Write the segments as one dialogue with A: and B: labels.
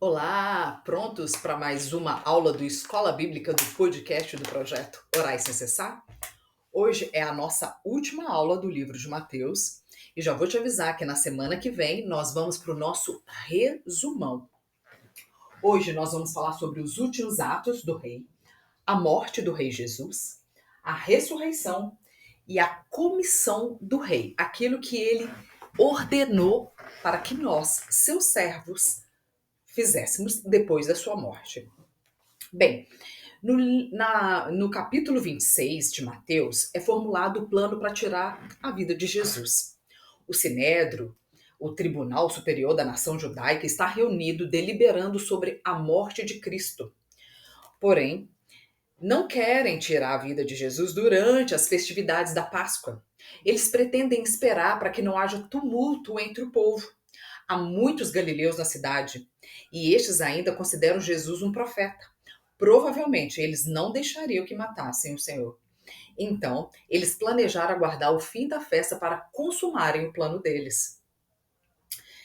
A: Olá, prontos para mais uma aula do Escola Bíblica do podcast do projeto Orai Sem Cessar? Hoje é a nossa última aula do livro de Mateus e já vou te avisar que na semana que vem nós vamos para o nosso resumão. Hoje nós vamos falar sobre os últimos atos do rei, a morte do rei Jesus, a ressurreição e a comissão do rei, aquilo que ele ordenou para que nós, seus servos, fizéssemos depois da sua morte. Bem, no capítulo 26 de Mateus é formulado o plano para tirar a vida de Jesus. O Sinédrio, o Tribunal Superior da Nação Judaica, está reunido deliberando sobre a morte de Cristo. Porém, não querem tirar a vida de Jesus durante as festividades da Páscoa. Eles pretendem esperar para que não haja tumulto entre o povo. Há muitos galileus na cidade e estes ainda consideram Jesus um profeta. Provavelmente eles não deixariam que matassem o Senhor. Então, eles planejaram aguardar o fim da festa para consumarem o plano deles.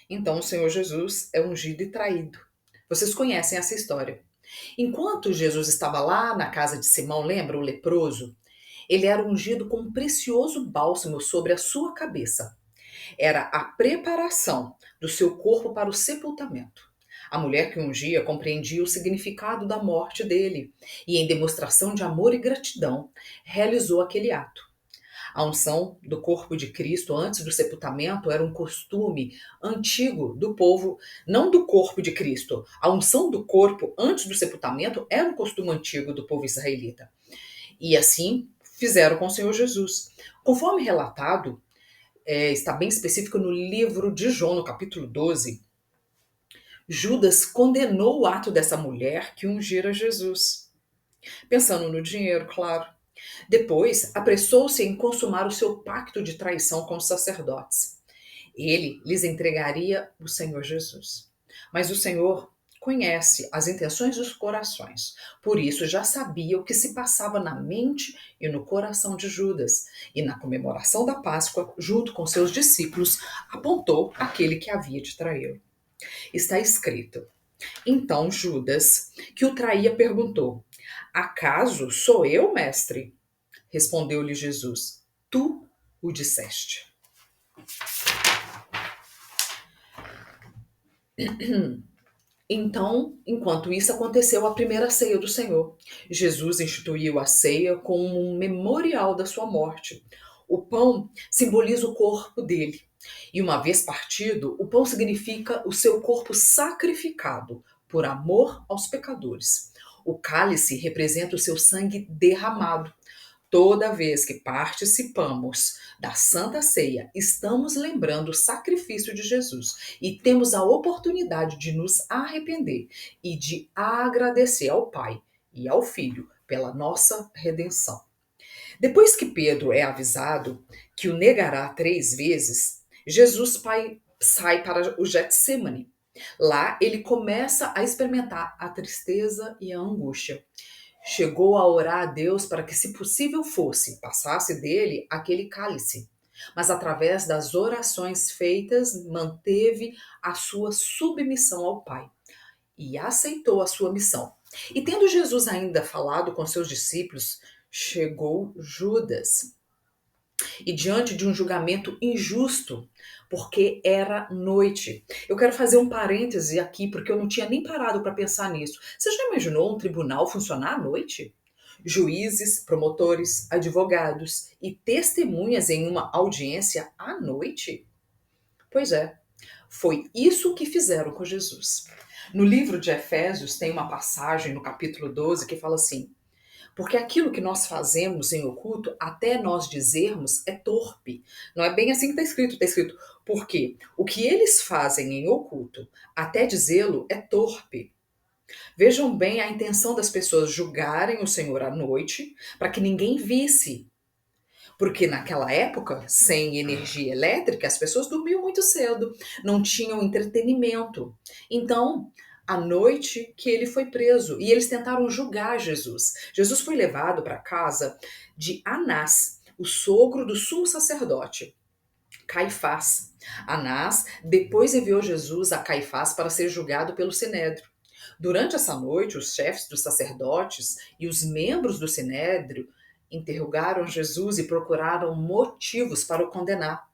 A: Então, o Senhor Jesus é ungido e traído. Vocês conhecem essa história. Enquanto Jesus estava lá na casa de Simão, lembra o leproso? Ele era ungido com um precioso bálsamo sobre a sua cabeça. Era a preparação do seu corpo para o sepultamento. A mulher que ungia compreendia o significado da morte dele e, em demonstração de amor e gratidão, realizou aquele ato. A unção do corpo de Cristo antes do sepultamento era um costume antigo do povo, não do corpo de Cristo. A unção do corpo antes do sepultamento era um costume antigo do povo israelita. E assim fizeram com o Senhor Jesus. Conforme relatado, está bem específico no livro de João, no capítulo 12, Judas condenou o ato dessa mulher que ungira Jesus, pensando no dinheiro, claro. Depois, apressou-se em consumar o seu pacto de traição com os sacerdotes. Ele lhes entregaria o Senhor Jesus. Mas o Senhor conhece as intenções dos corações. Por isso já sabia o que se passava na mente e no coração de Judas. E na comemoração da Páscoa, junto com seus discípulos, apontou aquele que havia de traí-lo. Está escrito: Então Judas, que o traía, perguntou: Acaso sou eu, mestre? Respondeu-lhe Jesus: Tu o disseste. Então, enquanto isso aconteceu, a primeira ceia do Senhor. Jesus instituiu a ceia como um memorial da sua morte. O pão simboliza o corpo dele. E uma vez partido, o pão significa o seu corpo sacrificado por amor aos pecadores. O cálice representa o seu sangue derramado. Toda vez que participamos da Santa Ceia, estamos lembrando o sacrifício de Jesus e temos a oportunidade de nos arrepender e de agradecer ao Pai e ao Filho pela nossa redenção. Depois que Pedro é avisado que o negará 3 vezes, Jesus Pai sai para o Getsêmani. Lá ele começa a experimentar a tristeza e a angústia. Chegou a orar a Deus para que, se possível fosse, passasse dele aquele cálice. Mas através das orações feitas, manteve a sua submissão ao Pai e aceitou a sua missão. E tendo Jesus ainda falado com seus discípulos, chegou Judas. E diante de um julgamento injusto, porque era noite. Eu quero fazer um parêntese aqui, porque eu não tinha nem parado para pensar nisso. Você já imaginou um tribunal funcionar à noite? Juízes, promotores, advogados e testemunhas em uma audiência à noite? Pois é, foi isso que fizeram com Jesus. No livro de Efésios tem uma passagem no capítulo 12 que fala assim: porque aquilo que nós fazemos em oculto, até nós dizermos, é torpe. Não é bem assim que está escrito, porque o que eles fazem em oculto, até dizê-lo, é torpe. Vejam bem a intenção das pessoas julgarem o Senhor à noite, para que ninguém visse. Porque naquela época, sem energia elétrica, as pessoas dormiam muito cedo, não tinham entretenimento. Então, à noite que ele foi preso, e eles tentaram julgar Jesus. Jesus foi levado para a casa de Anás, o sogro do sumo sacerdote. Caifás. Anás depois enviou Jesus a Caifás para ser julgado pelo Sinédrio. Durante essa noite, os chefes dos sacerdotes e os membros do Sinédrio interrogaram Jesus e procuraram motivos para o condenar.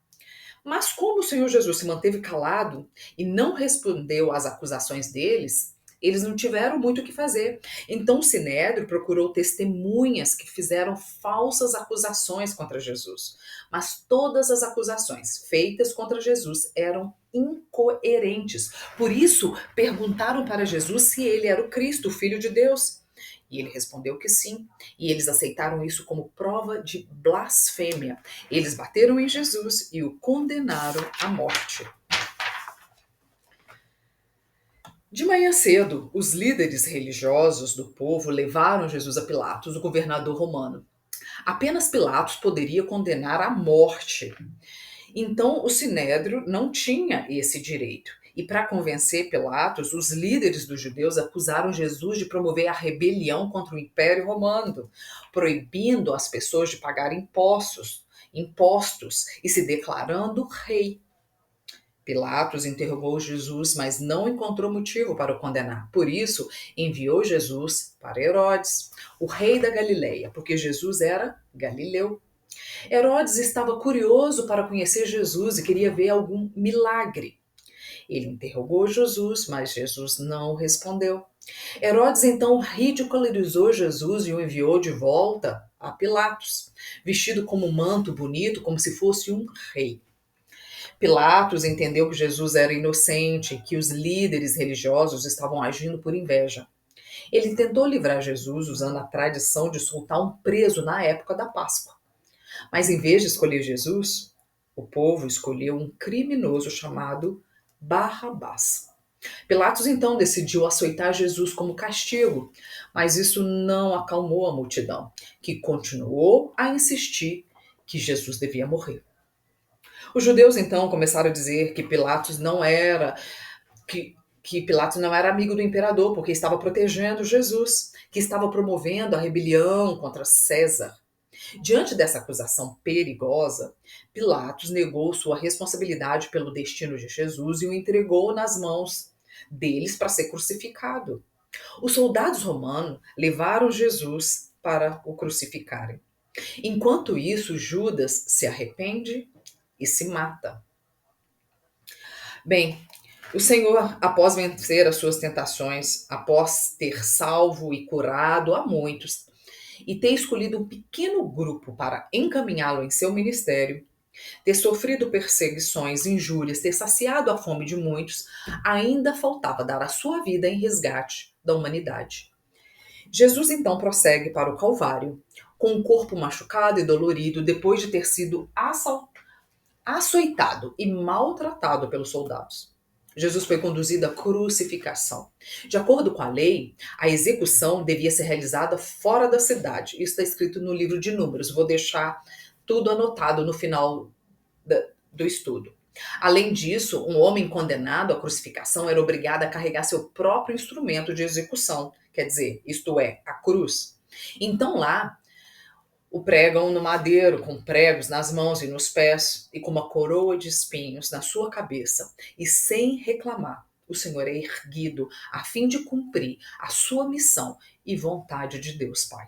A: Mas como o Senhor Jesus se manteve calado e não respondeu às acusações deles, eles não tiveram muito o que fazer. Então o Sinédrio procurou testemunhas que fizeram falsas acusações contra Jesus. Mas todas as acusações feitas contra Jesus eram incoerentes. Por isso, perguntaram para Jesus se ele era o Cristo, o Filho de Deus. E ele respondeu que sim, e eles aceitaram isso como prova de blasfêmia. Eles bateram em Jesus e o condenaram à morte. De manhã cedo, os líderes religiosos do povo levaram Jesus a Pilatos, o governador romano. Apenas Pilatos poderia condenar à morte. Então, o Sinédrio não tinha esse direito. E para convencer Pilatos, os líderes dos judeus acusaram Jesus de promover a rebelião contra o Império Romano, proibindo as pessoas de pagar impostos e se declarando rei. Pilatos interrogou Jesus, mas não encontrou motivo para o condenar. Por isso, enviou Jesus para Herodes, o rei da Galileia, porque Jesus era galileu. Herodes estava curioso para conhecer Jesus e queria ver algum milagre. Ele interrogou Jesus, mas Jesus não respondeu. Herodes então ridicularizou Jesus e o enviou de volta a Pilatos, vestido como um manto bonito, como se fosse um rei. Pilatos entendeu que Jesus era inocente, que os líderes religiosos estavam agindo por inveja. Ele tentou livrar Jesus usando a tradição de soltar um preso na época da Páscoa. Mas em vez de escolher Jesus, o povo escolheu um criminoso chamado Barrabás. Pilatos então decidiu açoitar Jesus como castigo, mas isso não acalmou a multidão, que continuou a insistir que Jesus devia morrer. Os judeus então começaram a dizer que Pilatos não era amigo do imperador, porque estava protegendo Jesus, que estava promovendo a rebelião contra César. Diante dessa acusação perigosa, Pilatos negou sua responsabilidade pelo destino de Jesus e o entregou nas mãos deles para ser crucificado. Os soldados romanos levaram Jesus para o crucificarem. Enquanto isso, Judas se arrepende e se mata. Bem, o Senhor, após vencer as suas tentações, após ter salvo e curado a muitos, e ter escolhido um pequeno grupo para encaminhá-lo em seu ministério, ter sofrido perseguições, injúrias, ter saciado a fome de muitos, ainda faltava dar a sua vida em resgate da humanidade. Jesus então prossegue para o Calvário, com o corpo machucado e dolorido, depois de ter sido açoitado e maltratado pelos soldados. Jesus foi conduzido à crucificação. De acordo com a lei, a execução devia ser realizada fora da cidade. Isso está escrito no livro de Números. Vou deixar tudo anotado no final do estudo. Além disso, um homem condenado à crucificação era obrigado a carregar seu próprio instrumento de execução, quer dizer, isto é, a cruz. Então lá, o pregam no madeiro, com pregos nas mãos e nos pés, e com uma coroa de espinhos na sua cabeça. E sem reclamar, o Senhor é erguido a fim de cumprir a sua missão e vontade de Deus Pai.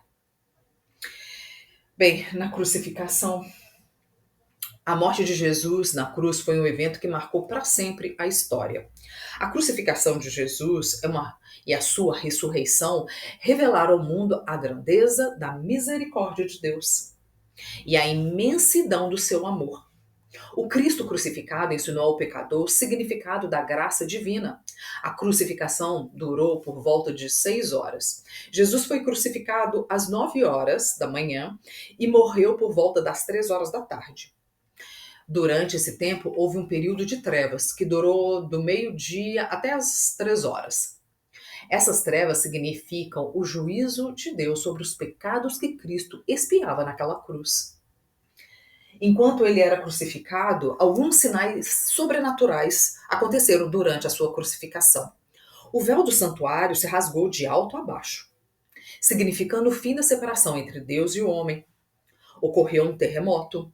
A: Bem, na crucificação, a morte de Jesus na cruz foi um evento que marcou para sempre a história. A crucificação de Jesus e a sua ressurreição revelaram ao mundo a grandeza da misericórdia de Deus e a imensidão do seu amor. O Cristo crucificado ensinou ao pecador o significado da graça divina. A crucificação durou por volta de 6 horas. Jesus foi crucificado às 9 horas da manhã e morreu por volta das 3 horas da tarde. Durante esse tempo, houve um período de trevas que durou do meio-dia até as 3 horas. Essas trevas significam o juízo de Deus sobre os pecados que Cristo expiava naquela cruz. Enquanto ele era crucificado, alguns sinais sobrenaturais aconteceram durante a sua crucificação. O véu do santuário se rasgou de alto a baixo, significando o fim da separação entre Deus e o homem. Ocorreu um terremoto.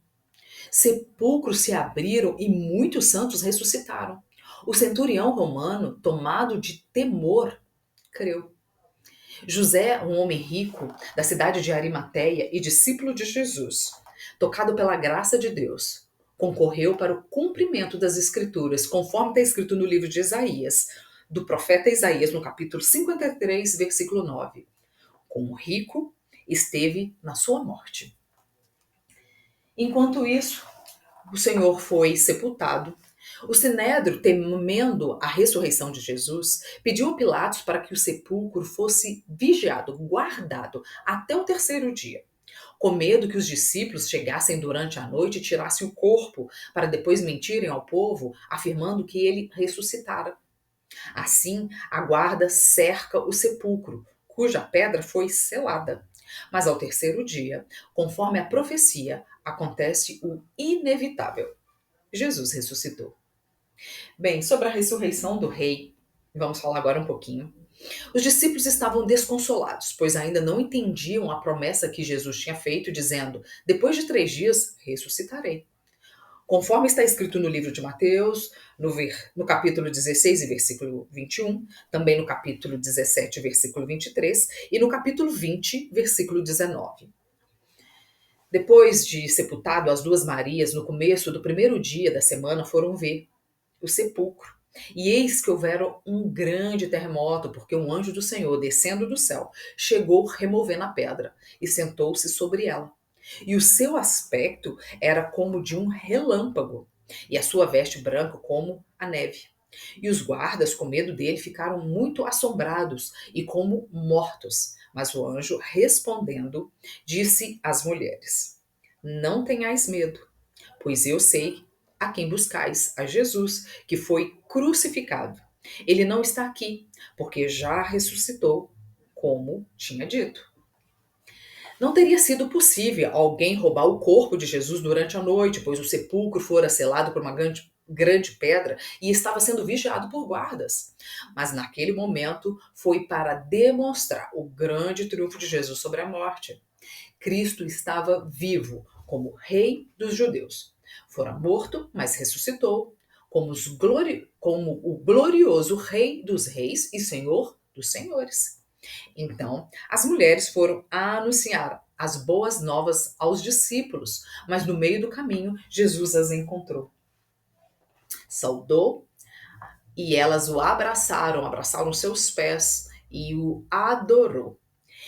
A: Sepulcros se abriram e muitos santos ressuscitaram. O centurião romano, tomado de temor, creu. José, um homem rico da cidade de Arimateia e discípulo de Jesus, tocado pela graça de Deus, concorreu para o cumprimento das Escrituras, conforme está escrito no livro de Isaías, do profeta Isaías, no capítulo 53, versículo 9. Como rico, esteve na sua morte. Enquanto isso, o Senhor foi sepultado. O Sinédrio, temendo a ressurreição de Jesus, pediu a Pilatos para que o sepulcro fosse vigiado, guardado, até o terceiro dia, com medo que os discípulos chegassem durante a noite e tirassem o corpo, para depois mentirem ao povo, afirmando que ele ressuscitara. Assim, a guarda cerca o sepulcro, cuja pedra foi selada. Mas ao terceiro dia, conforme a profecia, acontece o inevitável. Jesus ressuscitou. Bem, sobre a ressurreição do rei, vamos falar agora um pouquinho. Os discípulos estavam desconsolados, pois ainda não entendiam a promessa que Jesus tinha feito, dizendo: depois de 3 dias ressuscitarei. Conforme está escrito no livro de Mateus, no capítulo 16 e versículo 21, também no capítulo 17, versículo 23, e no capítulo 20, versículo 19. Depois de sepultado, as duas Marias, no começo do primeiro dia da semana, foram ver o sepulcro. E eis que houveram um grande terremoto, porque um anjo do Senhor, descendo do céu, chegou removendo a pedra e sentou-se sobre ela. E o seu aspecto era como de um relâmpago, e a sua veste branca como a neve. E os guardas, com medo dele, ficaram muito assombrados e como mortos. Mas o anjo, respondendo, disse às mulheres: não tenhais medo, pois eu sei a quem buscais, a Jesus, que foi crucificado. Ele não está aqui, porque já ressuscitou, como tinha dito. Não teria sido possível alguém roubar o corpo de Jesus durante a noite, pois o sepulcro fora selado por uma grande pedra e estava sendo vigiado por guardas. Mas naquele momento foi para demonstrar o grande triunfo de Jesus sobre a morte. Cristo estava vivo como Rei dos Judeus. Fora morto, mas ressuscitou como o glorioso Rei dos Reis e Senhor dos Senhores. Então, as mulheres foram anunciar as boas novas aos discípulos, mas no meio do caminho, Jesus as encontrou. Saudou e elas o abraçaram seus pés e o adorou.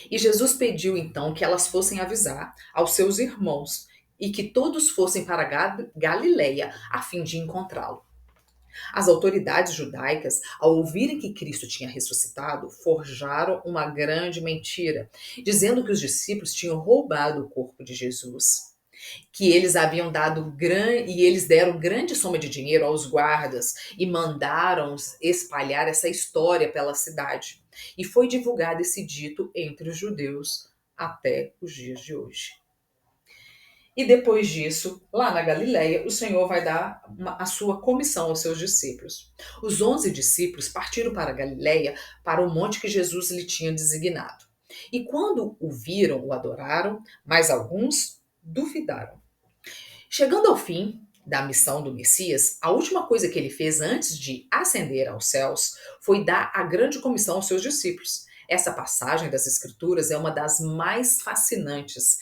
A: E Jesus pediu então que elas fossem avisar aos seus irmãos e que todos fossem para Galileia a fim de encontrá-lo. As autoridades judaicas, ao ouvirem que Cristo tinha ressuscitado, forjaram uma grande mentira, dizendo que os discípulos tinham roubado o corpo de Jesus, que eles haviam e eles deram grande soma de dinheiro aos guardas e mandaram espalhar essa história pela cidade. E foi divulgado esse dito entre os judeus até os dias de hoje. E depois disso, lá na Galileia, o Senhor vai dar a sua comissão aos seus discípulos. Os 11 discípulos partiram para a Galileia, para o monte que Jesus lhe tinha designado. E quando o viram, o adoraram, mas alguns duvidaram. Chegando ao fim da missão do Messias, a última coisa que ele fez antes de ascender aos céus foi dar a grande comissão aos seus discípulos. Essa passagem das Escrituras é uma das mais fascinantes.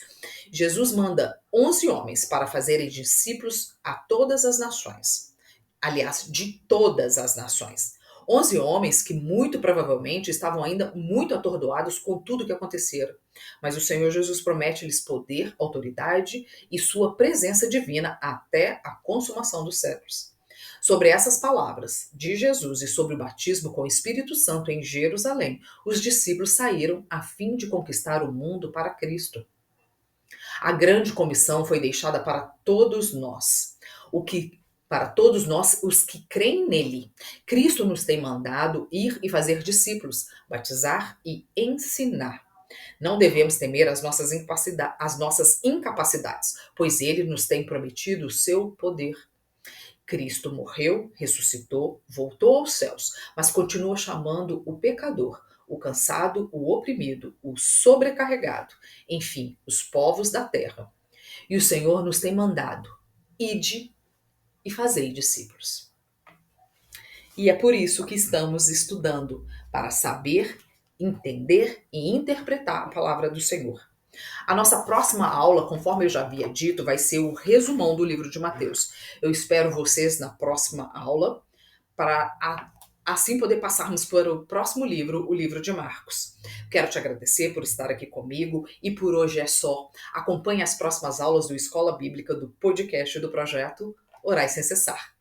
A: Jesus manda 11 homens para fazerem discípulos a todas as nações. Aliás, de todas as nações. 11 homens que muito provavelmente estavam ainda muito atordoados com tudo que acontecera. Mas o Senhor Jesus promete-lhes poder, autoridade e sua presença divina até a consumação dos séculos. Sobre essas palavras de Jesus e sobre o batismo com o Espírito Santo em Jerusalém, os discípulos saíram a fim de conquistar o mundo para Cristo. A grande comissão foi deixada para todos nós, para todos nós os que creem nele. Cristo nos tem mandado ir e fazer discípulos, batizar e ensinar. Não devemos temer as nossas incapacidades, pois ele nos tem prometido o seu poder. Cristo morreu, ressuscitou, voltou aos céus, mas continua chamando o pecador, o cansado, o oprimido, o sobrecarregado, enfim, os povos da terra. E o Senhor nos tem mandado: ide e fazei discípulos. E é por isso que estamos estudando, para saber, entender e interpretar a palavra do Senhor. A nossa próxima aula, conforme eu já havia dito, vai ser o resumão do livro de Mateus. Eu espero vocês na próxima aula para assim poder passarmos para o próximo livro, o livro de Marcos. Quero te agradecer por estar aqui comigo e por hoje é só. Acompanhe as próximas aulas do Escola Bíblica do podcast do projeto Orai Sem Cessar.